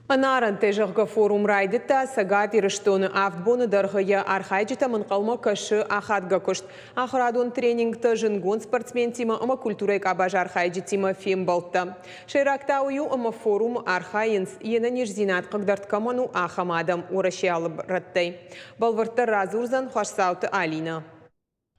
Анаран тежарга форум райдетта сагат ирыштоны автбоны даргая архайджита мынқалма кашы ахатга кушт. Ахрадон тренингта жынгон спортсмен тима ама культурай кабаж архайджи тима фем болтта. Шайракта ую ама форум архайынс ена нежзинат кагдартка ахамадам урашиалып раттай. Балварта разурзан хашсауты Алина.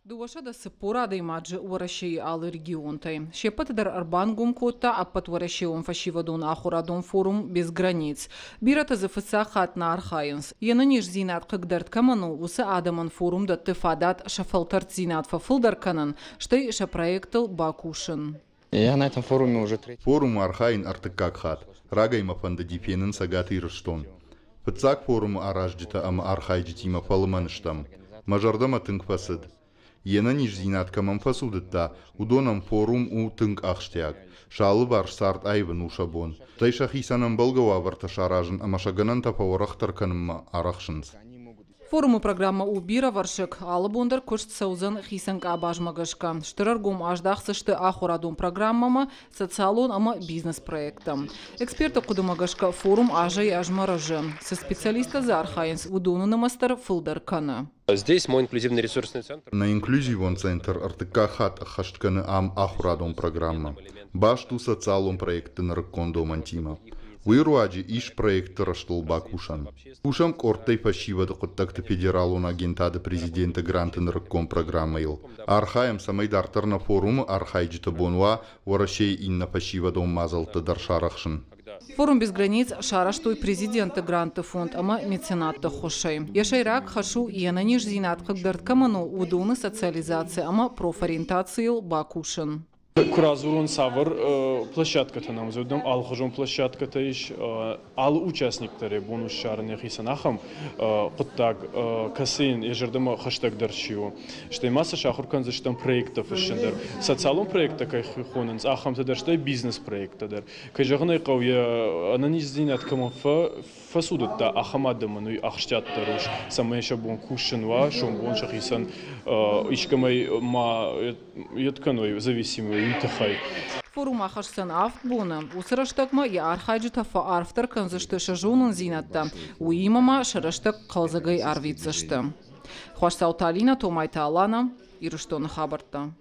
Дуашада сыппурада имаджи уарашей алы регионтай. Шепатадар арбангум кота, а патварашеум фашивадун ахурадун форум без границ. Бирата зафыса хатна архайнс. Янаниш зинат кагдарт каману, уса адаман форум да тефадат шафалтарт зинат фафылдар канан, штай шапроектал бакушин. Я на этом форуме уже третий. Форум архайн артыкак хат. Рагайма фанда дипенен сагат ирыштон. Пыцак форум аражджита ама архайджитима фалыманыштам. Мажардама тынк фасыд. Ена нижзинат камам фасудытта, удонам форум у тынк ахштяг. Шалы бар сарт айвын ушабон. Тайша хисанам болгава варта шаражын, ама шаганан тапаурахтар канымма арахшынс. Форуму программа убира варшек алыбондар кошт саузан хисанг абажмагашка. Штыраргум аждахсышты ахурадун программама социалон ама бизнес-проектам. Эксперта кудумагашка форум ажай ажмаражы. Со специалиста за архайнс удону на мастер Фылдар Кана. Здесь мой инклюзивный ресурсный центр. На инклюзивон центр артыка хат хаштканы ам ахурадун программа. Башту социалон проекты наркондо мантима. Уируаджи иш проект раштол бакушан. Ушам кортай фашива докоттакты федералун агентады президента грантын рыкком программа ил. Архаем самайдартар на форумы архайджита бонуа ворашей инна фашива дом мазалты даршарахшын. Форум без границ шараштой президента гранта фонд ама меценатта хошей. Яшайрак хашу янаниш зинат кагдарт каману удуны социализации ама профориентации бакушин. Куразурон савр площадката намазудам алхажон площадката иш ал участниктары бонус шарны хисанахам куттаг касин ежердама хаштаг даршиу что масса шахуркан заштам проектов ишендер социалон проекта кай хоненс ахам тадерштай бизнес проектадер кайжагнай кавя ананизинат камафа фасудатта ахамадаману ахштаттаруш самеша бон кушенва шон бон шахисан ишкамай ма ятканой зависимый. Форум ахашсан автбуна. Усыраштакма я архайджита фа арфтар канзашты шажунын зинатта. Уимама шараштак қалзагай арвидзашты. Хвашсаута Алина, Томайта Алана, Ирыштоны хабарта.